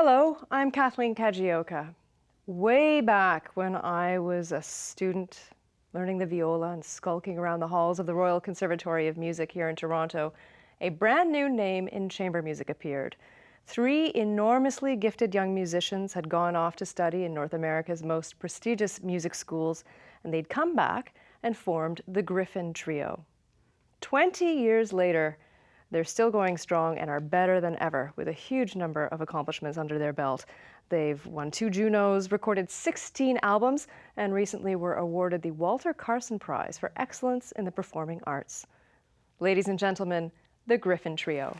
Hello, I'm Kathleen Kajioka. Way back when I was a student learning the viola and skulking around the halls of the Royal Conservatory of Music here in Toronto, a brand new name in chamber music appeared. Three enormously gifted young musicians had gone off to study in North America's most prestigious music schools, and they'd come back and formed the Gryphon Trio. 20 years later, they're still going strong and are better than ever, with a huge number of accomplishments under their belt. They've won 2 Junos, recorded 16 albums, and recently were awarded the Walter Carson Prize for Excellence in the Performing Arts. Ladies and gentlemen, the Gryphon Trio.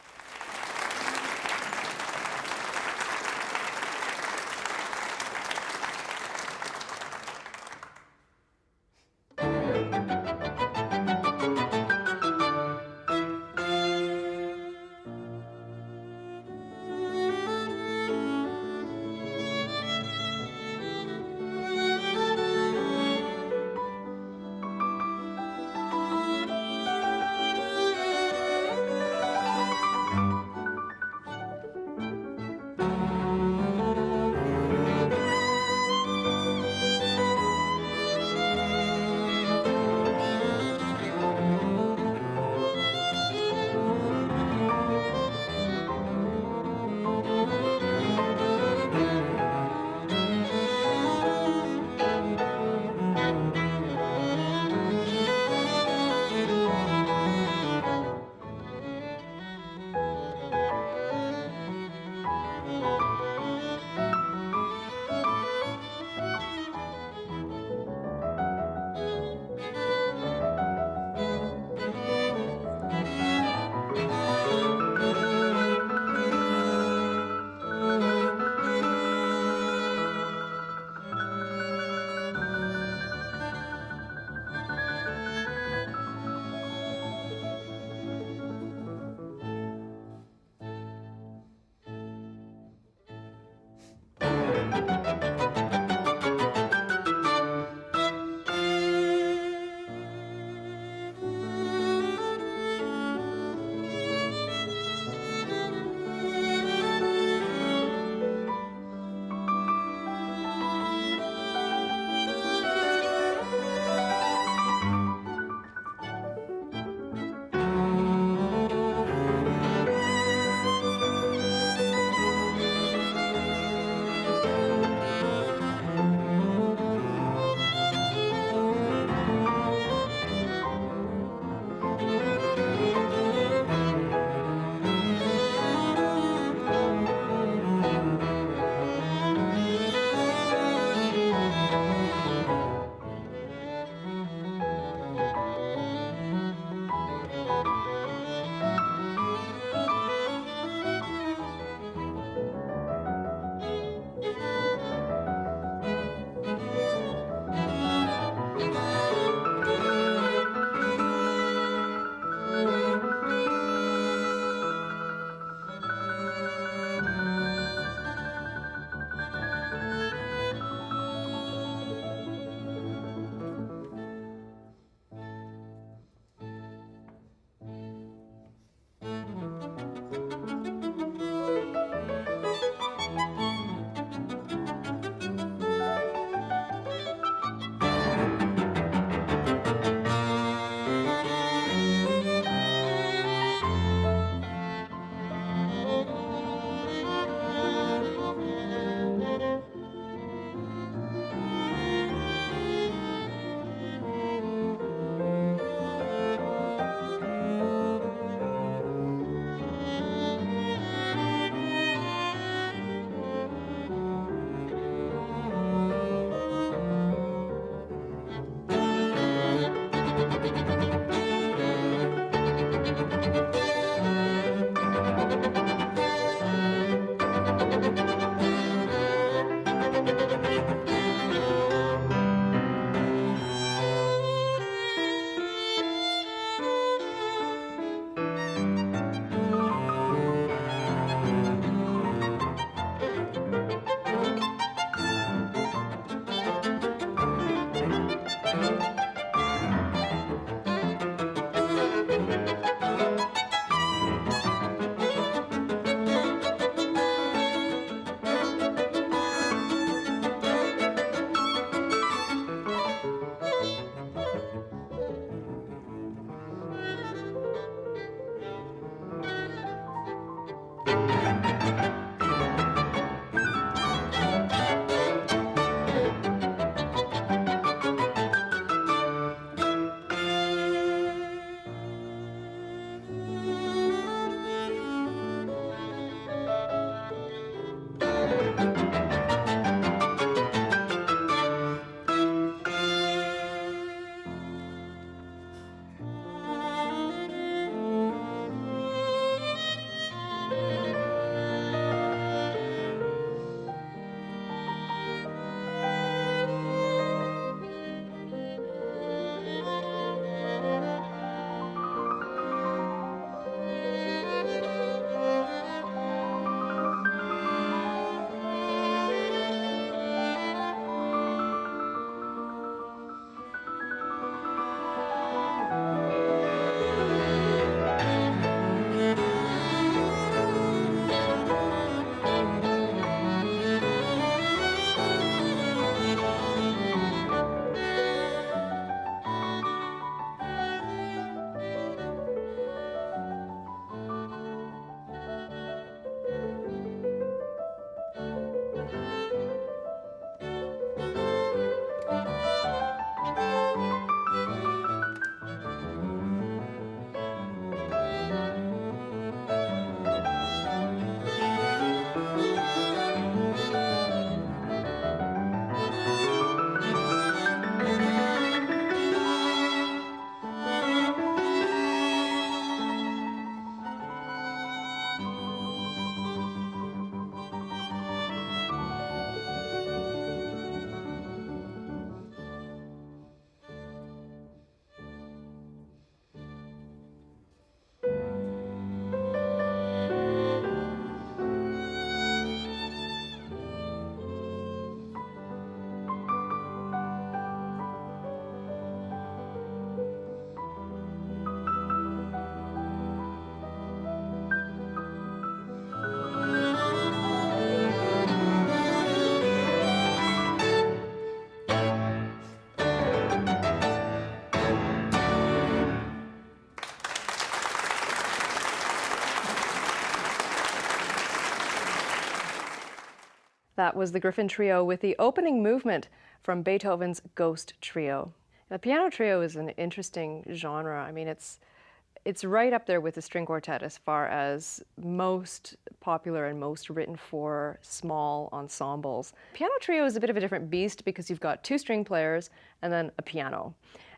That was the Gryphon Trio with the opening movement from Beethoven's Ghost Trio. The piano trio is an interesting genre. I mean, it's right up there with the string quartet as far as most popular and most written for small ensembles. Piano trio is a bit of a different beast because you've got two string players and then a piano.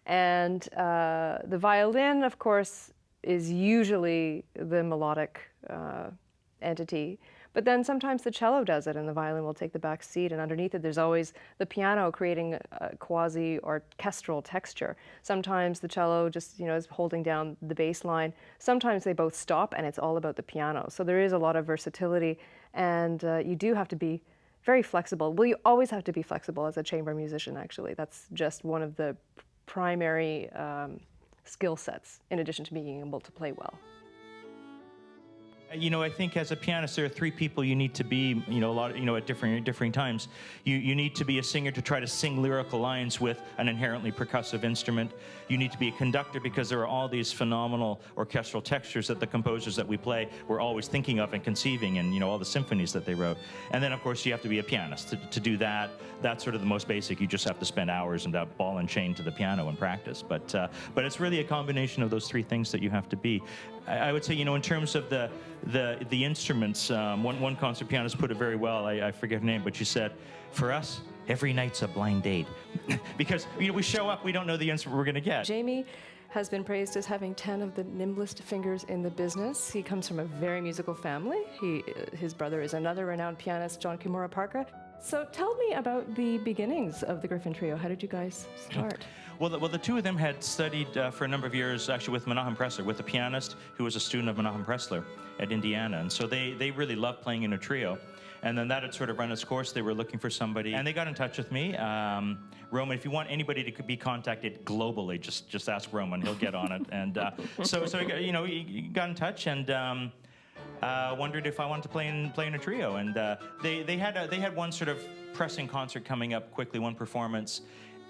And the violin, of course, is usually the melodic entity. But then sometimes the cello does it and the violin will take the back seat, and underneath it there's always the piano creating a quasi-orchestral texture. Sometimes the cello just, is holding down the bass line. Sometimes they both stop and it's all about the piano. So there is a lot of versatility, and you do have to be very flexible. Well, you always have to be flexible as a chamber musician, actually. That's just one of the primary skill sets, in addition to being able to play well. I think as a pianist, there are three people you need to be, a lot, at differing times. You need to be a singer to try to sing lyrical lines with an inherently percussive instrument. You need to be a conductor because there are all these phenomenal orchestral textures that the composers that we play were always thinking of and conceiving, and, all the symphonies that they wrote. And then, of course, you have to be a pianist. To do that, that's sort of the most basic. You just have to spend hours and ball and chain to the piano and practice. But it's really a combination of those three things that you have to be. I would say, in terms of the instruments, one concert pianist put it very well. I forget her name, but she said, for us, every night's a blind date. Because we show up, we don't know the instrument we're going to get. Jamie has been praised as having 10 of the nimblest fingers in the business. He comes from a very musical family. His brother is another renowned pianist, John Kimura Parker. So tell me about the beginnings of the Gryphon Trio. How did you guys start? Well, the two of them had studied for a number of years, actually, with Menahem Pressler, with a pianist who was a student of Menahem Pressler at Indiana. And so they really loved playing in a trio. And then that had sort of run its course. They were looking for somebody, and they got in touch with me. Roman, if you want anybody to be contacted globally, just ask Roman. He'll get on it. And so he got in touch and wondered if I wanted to play in a trio. And they had one sort of pressing concert coming up quickly, one performance.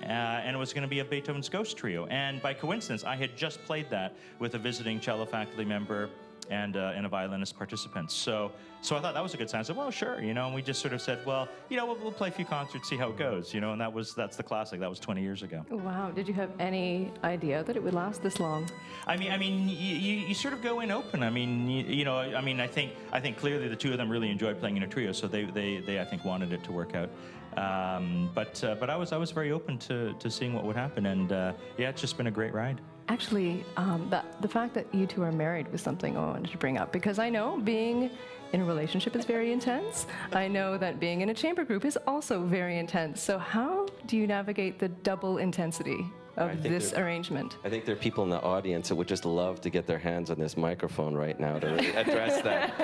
And it was going to be a Beethoven's Ghost Trio. And by coincidence, I had just played that with a visiting cello faculty member and a violinist participant. So I thought that was a good sign. I said, well, sure, and we just sort of said, well, we'll play a few concerts, see how it goes, and that's the classic. That was 20 years ago. Wow. Did you have any idea that it would last this long? I mean, you sort of go in open. I mean, I think clearly the two of them really enjoyed playing in a trio, so they I think wanted it to work out. But I was very open to seeing what would happen, and it's just been a great ride. Actually, the fact that you two are married was something I wanted to bring up, because I know being in a relationship is very intense. I know that being in a chamber group is also very intense. So how do you navigate the double intensity of this arrangement? I think there are people in the audience that would just love to get their hands on this microphone right now to really address that.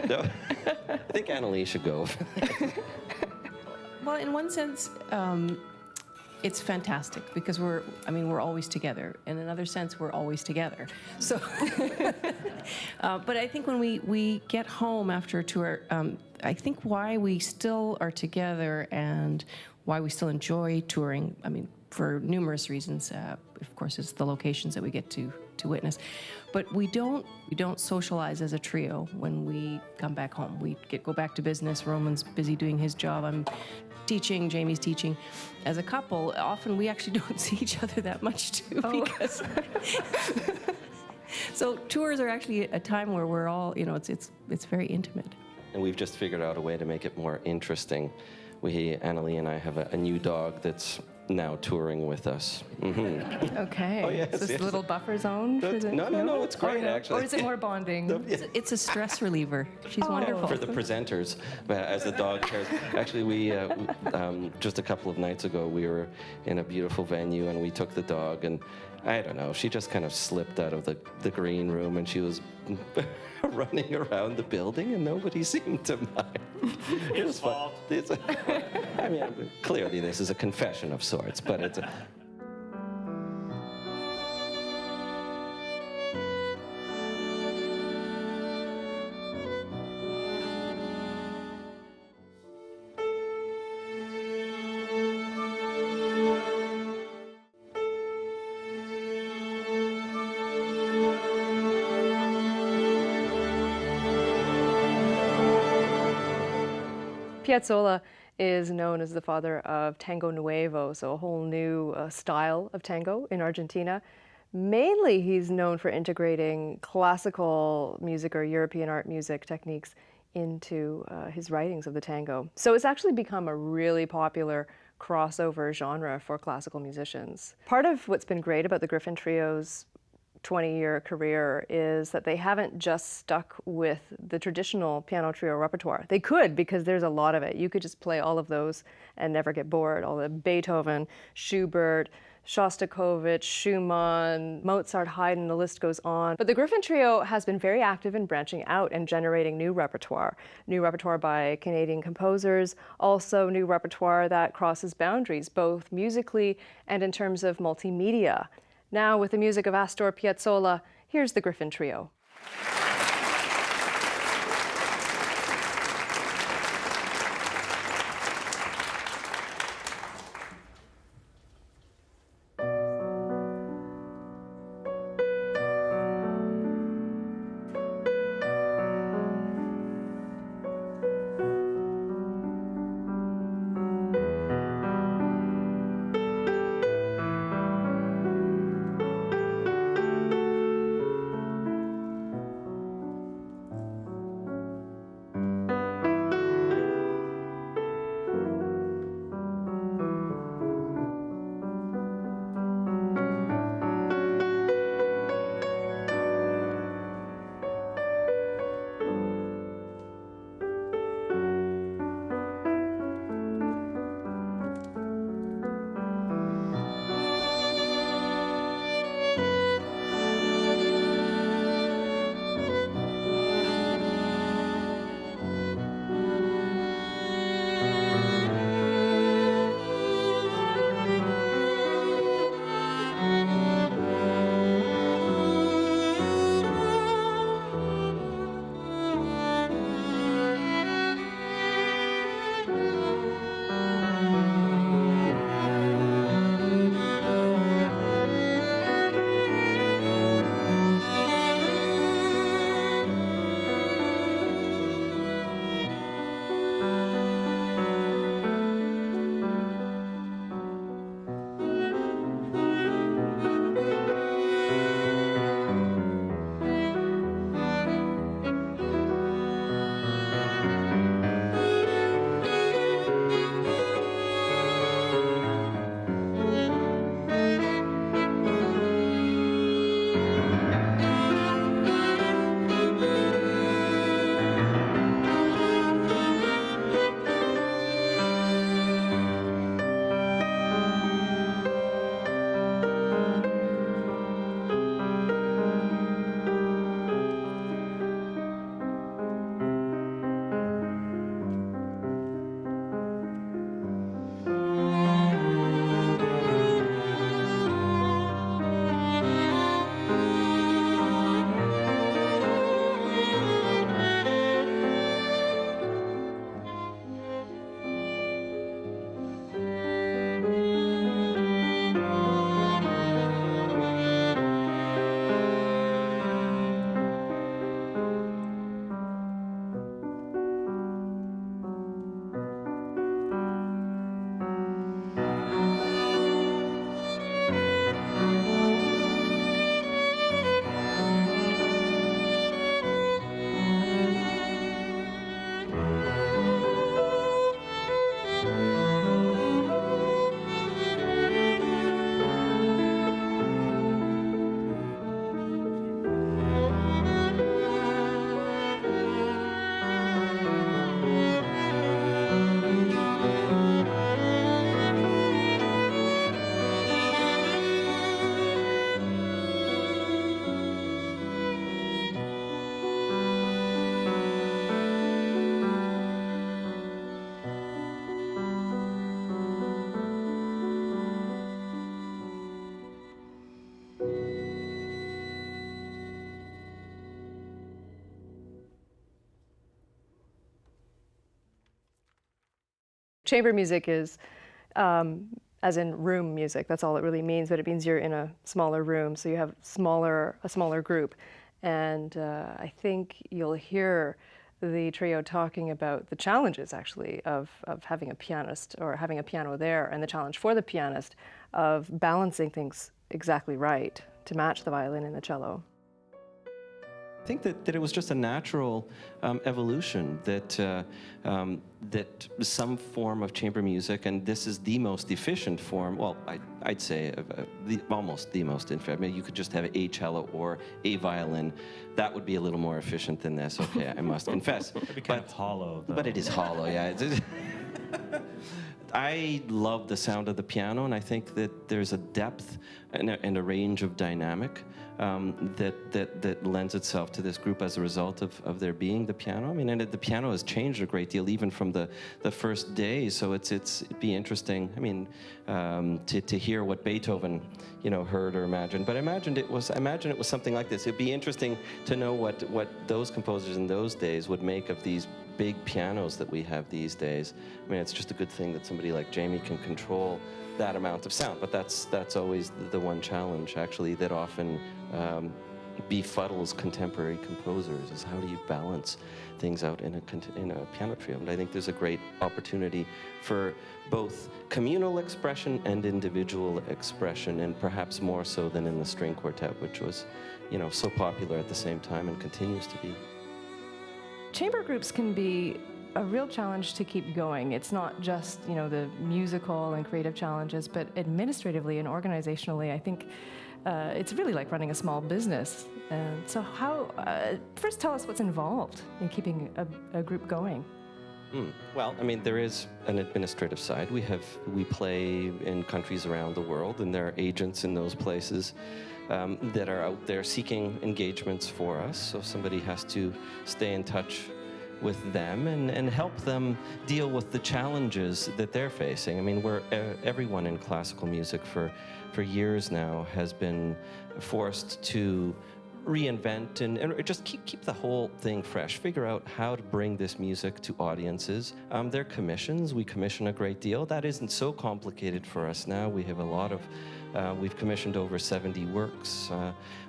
No, I think Annalie should go. Well, in one sense, it's fantastic because we're always together. In another sense, we're always together. So, but I think when we get home after a tour, I think why we still are together and why we still enjoy touring, for numerous reasons. Of course, it's the locations that we get to witness. But we don't socialize as a trio when we come back home. We go back to business. Roman's busy doing his job. I'm teaching, Jamie's teaching. As a couple, often we actually don't see each other that much too, because so tours are actually a time where we're all, it's very intimate. And we've just figured out a way to make it more interesting. Annalie and I have a new dog that's now touring with us. Mm-hmm. Okay. Oh, yes, is this yes. a little buffer zone? No, it's great, actually. Or is it more bonding? It's a stress reliever. She's wonderful. For the presenters, as the dog cares. Actually, we just a couple of nights ago, we were in a beautiful venue, and we took the dog, and I don't know, she just kind of slipped out of the green room, and she was running around the building, and nobody seemed to mind. It was fun. Clearly this is a confession of sorts, but it's Piazzolla is known as the father of Tango Nuevo, so a whole new style of tango in Argentina. Mainly, he's known for integrating classical music or European art music techniques into his writings of the tango. So it's actually become a really popular crossover genre for classical musicians. Part of what's been great about the Gryphon Trio's 20-year career is that they haven't just stuck with the traditional piano trio repertoire. They could, because there's a lot of it. You could just play all of those and never get bored. All the Beethoven, Schubert, Shostakovich, Schumann, Mozart, Haydn, the list goes on. But the Gryphon Trio has been very active in branching out and generating new repertoire by Canadian composers, also new repertoire that crosses boundaries, both musically and in terms of multimedia. Now, with the music of Astor Piazzolla, here's the Gryphon Trio. Chamber music is, as in room music, that's all it really means, but it means you're in a smaller room, so you have a smaller group. And I think you'll hear the trio talking about the challenges, actually, of having a pianist or having a piano there, and the challenge for the pianist of balancing things exactly right to match the violin and the cello. I think that it was just a natural evolution that that some form of chamber music, and this is the most efficient form. Well, I'd say almost the most efficient. I mean, you could just have a cello or a violin. That would be a little more efficient than this. Okay, I must confess. It'd be kind of hollow, though. But it is hollow, yeah. I love the sound of the piano, and I think that there's a depth and a range of dynamic that lends itself to this group as a result of there being the piano. I mean, and the piano has changed a great deal even from the first day. So it'd be interesting. I mean, to hear what Beethoven, heard or imagined. But I imagine it was something like this. It'd be interesting to know what those composers in those days would make of these big pianos that we have these days. I mean, it's just a good thing that somebody like Jamie can control that amount of sound, but that's always the one challenge, actually, that often befuddles contemporary composers, is how do you balance things out in a piano trio? And I think there's a great opportunity for both communal expression and individual expression, and perhaps more so than in the string quartet, which was, so popular at the same time and continues to be. Chamber groups can be a real challenge to keep going. It's not just, the musical and creative challenges, but administratively and organizationally, I think it's really like running a small business. And so first tell us what's involved in keeping a group going. Well, I mean, there is an administrative side. We play in countries around the world, and there are agents in those places that are out there seeking engagements for us. So somebody has to stay in touch with them and help them deal with the challenges that they're facing. I mean, everyone in classical music for years now has been forced to reinvent and just keep the whole thing fresh, figure out how to bring this music to audiences. They're commissions. We commission a great deal. That isn't so complicated for us now. We have we've commissioned over 70 works.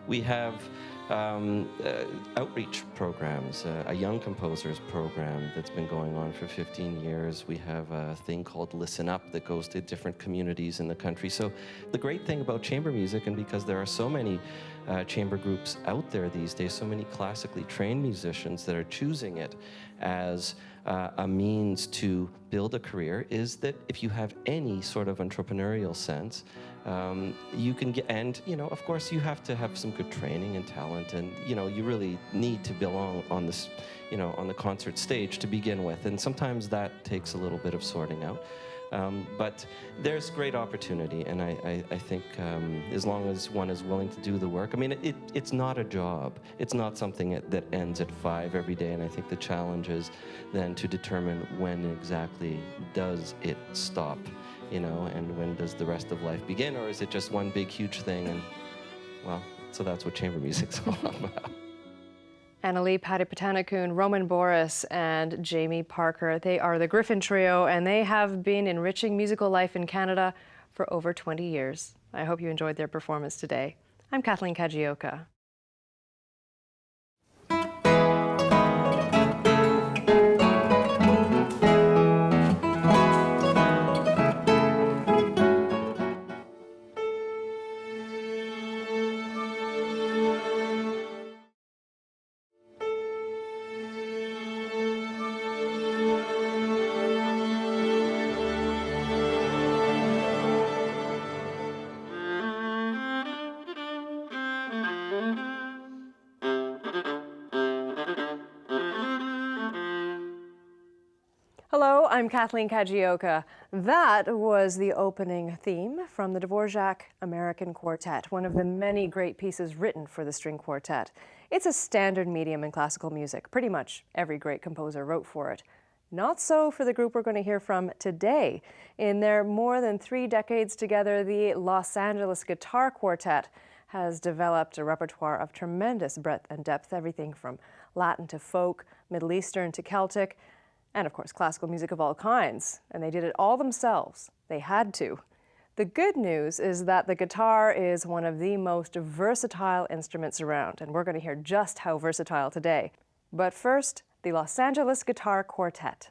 We have outreach programs, a young composers program that's been going on for 15 years. We have a thing called Listen Up that goes to different communities in the country. So the great thing about chamber music, and because there are so many chamber groups out there these days, so many classically trained musicians that are choosing it as a means to build a career, is that if you have any sort of entrepreneurial sense, you can get, and of course you have to have some good training and talent, and you really need to belong on this, on the concert stage to begin with, and sometimes that takes a little bit of sorting out. But there's great opportunity, and I think as long as one is willing to do the work, I mean, it's not a job. It's not something that ends at 5 every day, and I think the challenge is then to determine when exactly does it stop, and when does the rest of life begin, or is it just one big, huge thing? And, well, so that's what chamber music's all about. Annalie Patipatanikun, Roman Boris, and Jamie Parker. They are the Gryphon Trio, and they have been enriching musical life in Canada for over 20 years. I hope you enjoyed their performance today. I'm Kathleen Kajioka. Hello, I'm Kathleen Kajioka. That was the opening theme from the Dvorak American Quartet, one of the many great pieces written for the string quartet. It's a standard medium in classical music. Pretty much every great composer wrote for it. Not so for the group we're going to hear from today. In their more than 3 decades together, the Los Angeles Guitar Quartet has developed a repertoire of tremendous breadth and depth, everything from Latin to folk, Middle Eastern to Celtic, and of course classical music of all kinds. And they did it all themselves. They had to. The good news is that the guitar is one of the most versatile instruments around, and we're going to hear just how versatile today. But first, the Los Angeles Guitar Quartet.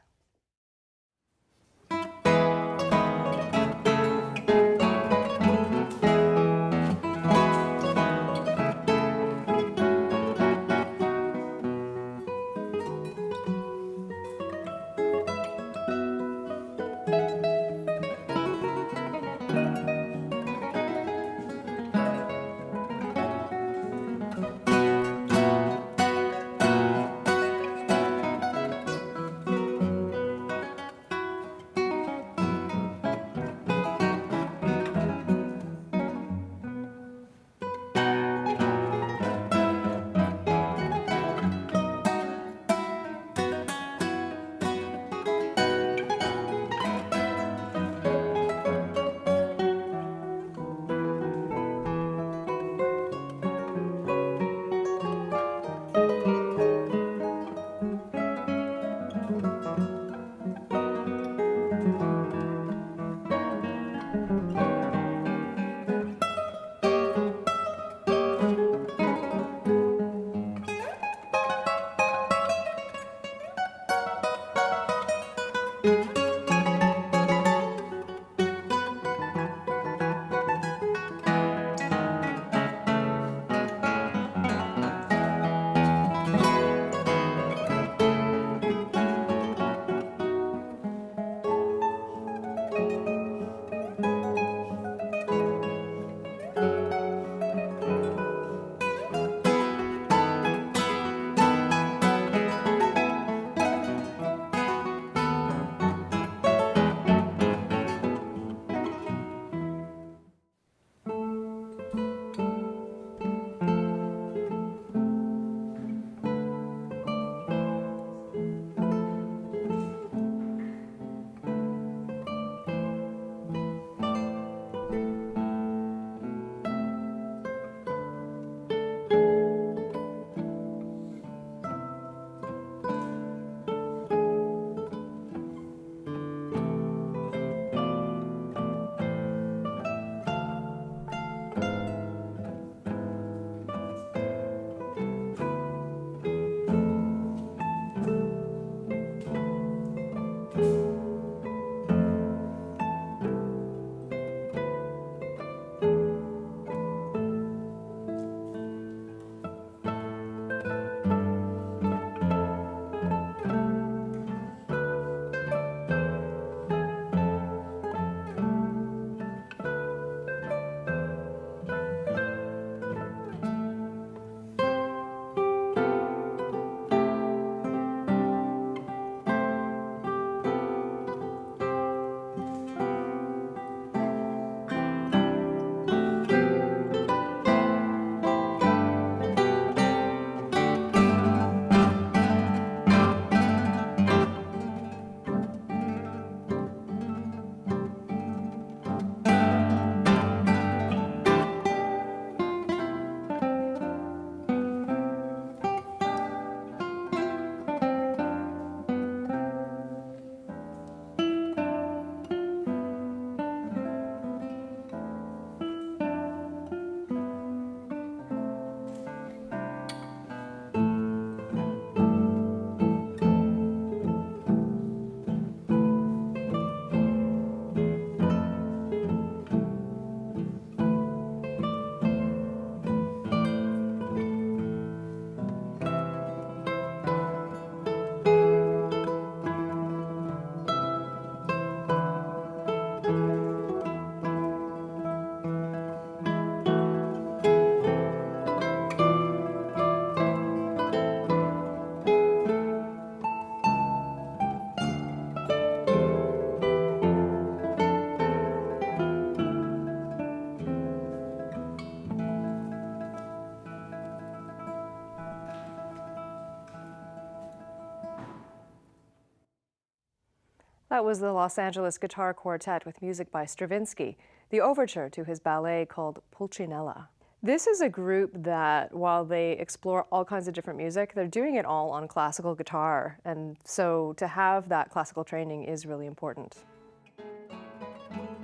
That was the Los Angeles Guitar Quartet with music by Stravinsky, the overture to his ballet called Pulcinella. This is a group that, while they explore all kinds of different music, they're doing it all on classical guitar, and so to have that classical training is really important.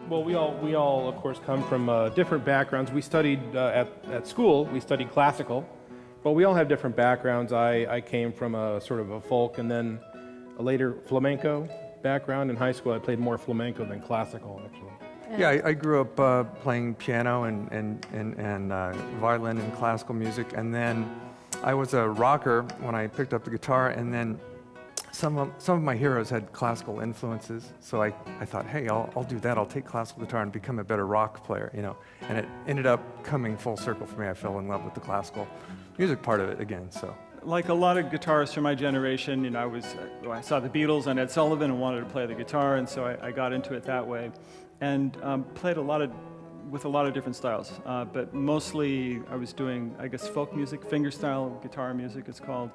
Well, we all, of course, come from different backgrounds. We studied at school, we studied classical, Well, we all have different backgrounds. I came from a sort of a folk and then a later flamenco background. In high school, I played more flamenco than classical, actually. Yeah, I grew up playing piano and violin and classical music, and then I was a rocker when I picked up the guitar, and then some of my heroes had classical influences, so I thought, hey, I'll do that. I'll take classical guitar and become a better rock player, you know. And it ended up coming full circle for me. I fell in love with the classical music part of it again. So. Like a lot of guitarists from my generation, you know, I saw the Beatles and Ed Sullivan and wanted to play the guitar, and so I got into it that way, and played with a lot of different styles. But mostly I was doing, I guess, folk music, fingerstyle guitar music it's called.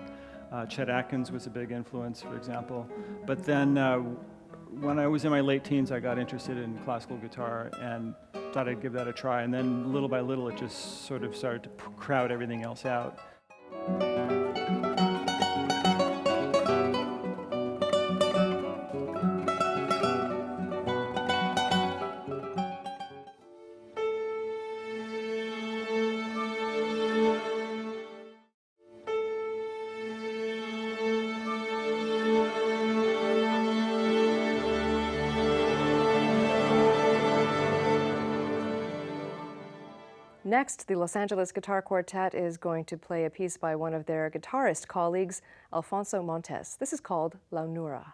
Chet Atkins was a big influence, for example. But then when I was in my late teens, I got interested in classical guitar and thought I'd give that a try. And then little by little, it just sort of started to crowd everything else out. Next, the Los Angeles Guitar Quartet is going to play a piece by one of their guitarist colleagues, Alfonso Montes. This is called La Nura.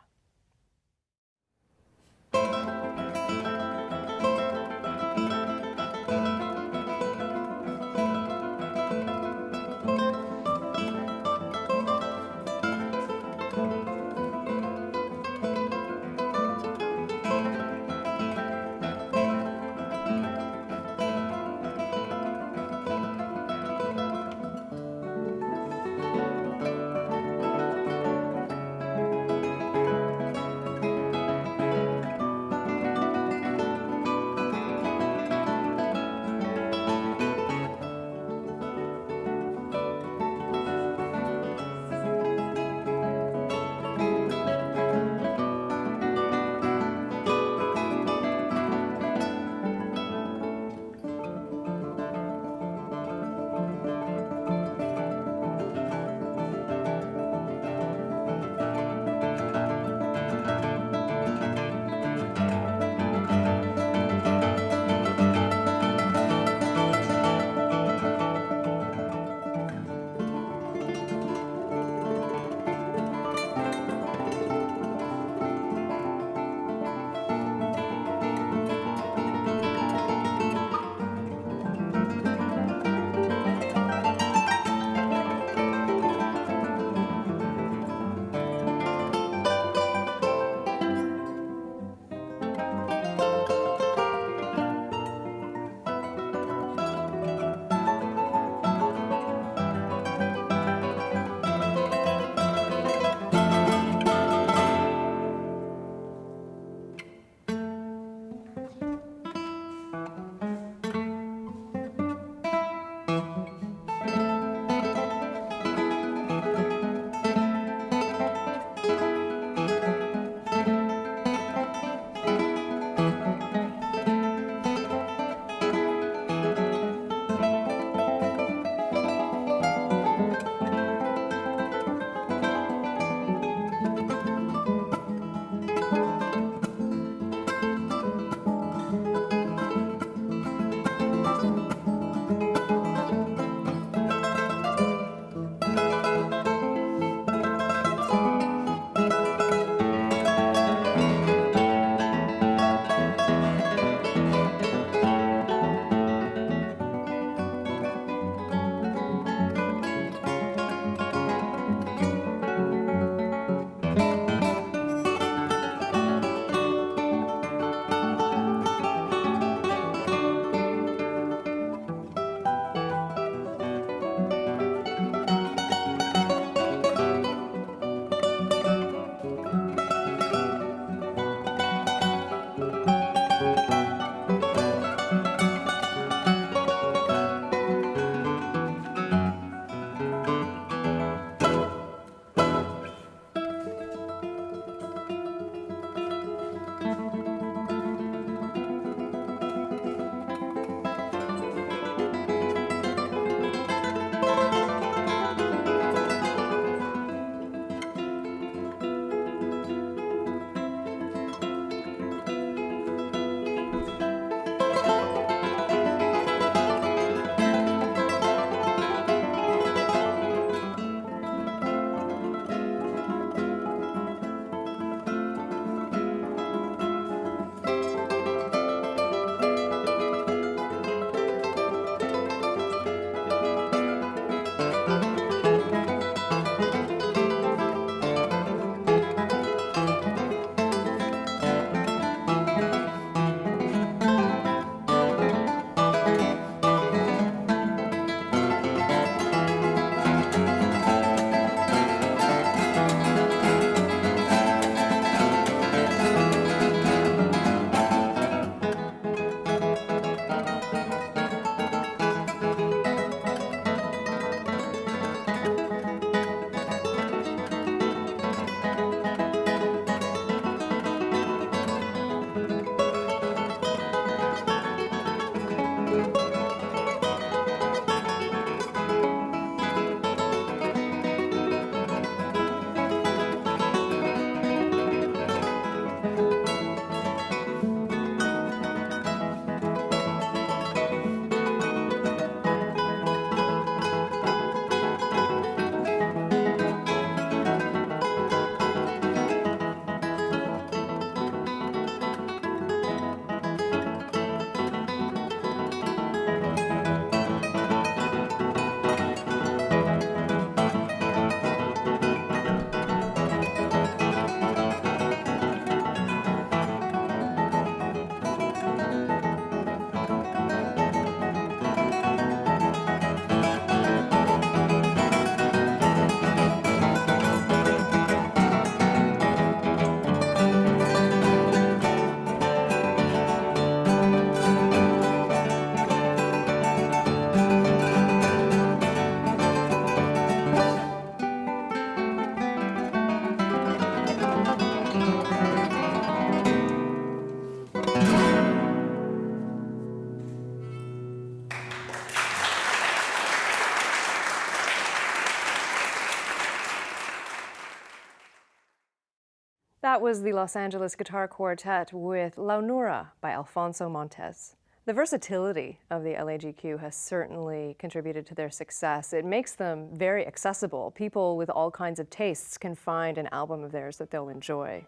That was the Los Angeles Guitar Quartet with La Nura by Alfonso Montez. The versatility of the LAGQ has certainly contributed to their success. It makes them very accessible. People with all kinds of tastes can find an album of theirs that they'll enjoy.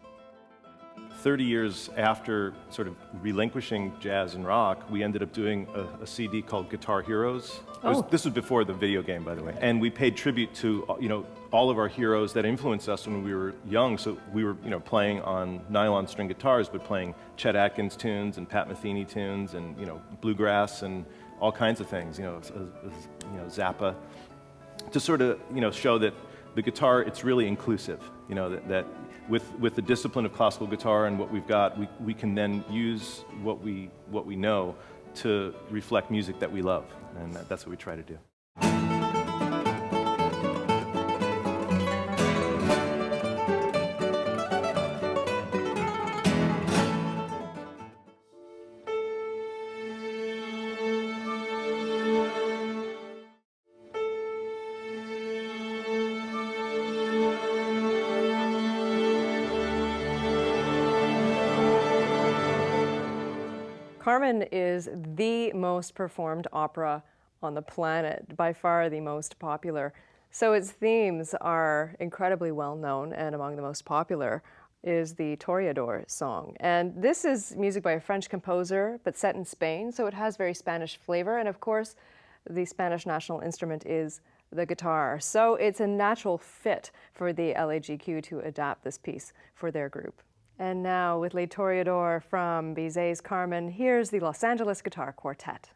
30 years after sort of relinquishing jazz and rock, we ended up doing a CD called Guitar Heroes. This was before the video game, by the way. And we paid tribute to, all of our heroes that influenced us when we were young. So we were, playing on nylon string guitars, but playing Chet Atkins tunes and Pat Metheny tunes and, bluegrass and all kinds of things, Zappa, to sort of, show that the guitar, it's really inclusive, that with the discipline of classical guitar and what we've got, we can then use what we know to reflect music that we love, and that's what we try to do. Carmen is the most performed opera on the planet, by far the most popular. So its themes are incredibly well known, and among the most popular is the Toreador song. And this is music by a French composer, but set in Spain, so it has very Spanish flavor. And of course, the Spanish national instrument is the guitar. So it's a natural fit for the LAGQ to adapt this piece for their group. And now, with Le Toreador from Bizet's Carmen, here's the Los Angeles Guitar Quartet.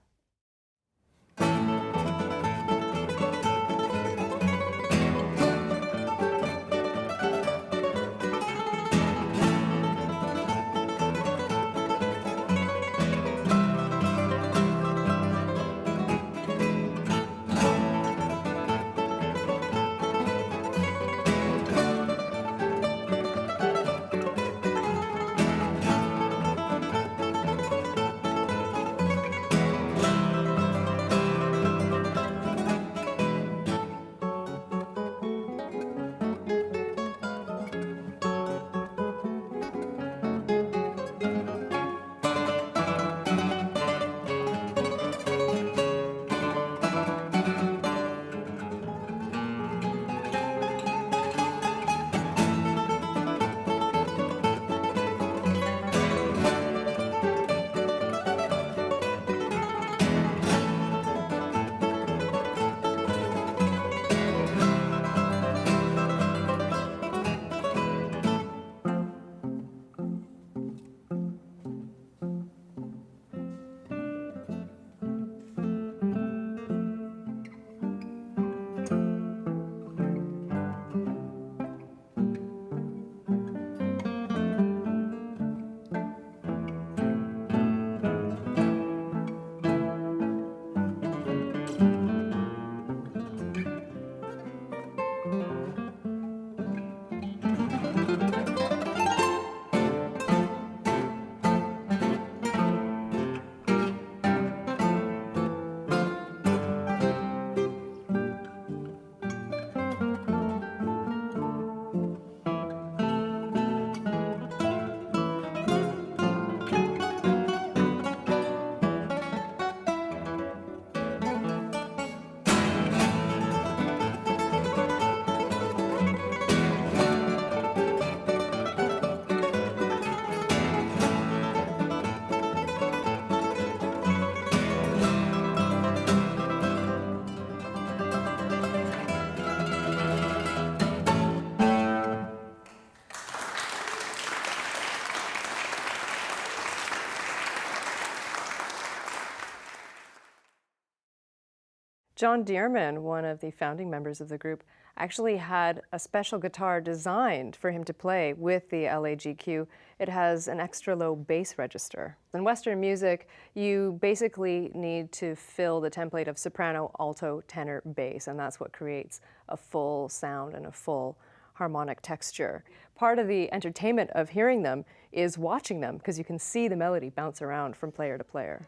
John Dearman, one of the founding members of the group, actually had a special guitar designed for him to play with the LAGQ. It has an extra low bass register. In Western music, you basically need to fill the template of soprano, alto, tenor, bass, and that's what creates a full sound and a full harmonic texture. Part of the entertainment of hearing them is watching them, because you can see the melody bounce around from player to player.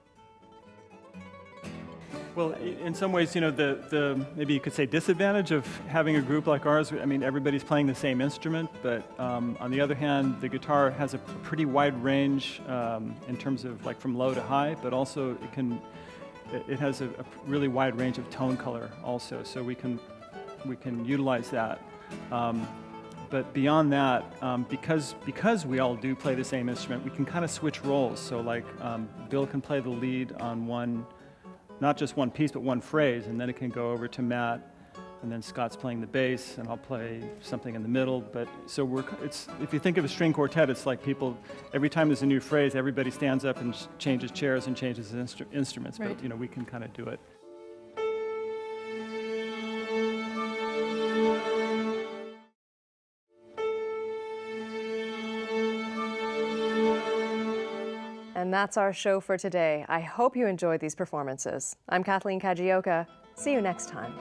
Well, in some ways, you know, the maybe you could say disadvantage of having a group like ours, I mean, everybody's playing the same instrument, but on the other hand, the guitar has a pretty wide range in terms of like from low to high, but also it has a really wide range of tone color also, so we can utilize that. But beyond that, because we all do play the same instrument, we can kind of switch roles. So like Bill can play the lead on not just one piece, but one phrase, and then it can go over to Matt, and then Scott's playing the bass, and I'll play something in the middle. But so if you think of a string quartet, it's like every time there's a new phrase, everybody stands up and changes chairs and changes instruments. Right. But you know, we can kind of do it. And that's our show for today. I hope you enjoyed these performances. I'm Kathleen Kajioka. See you next time.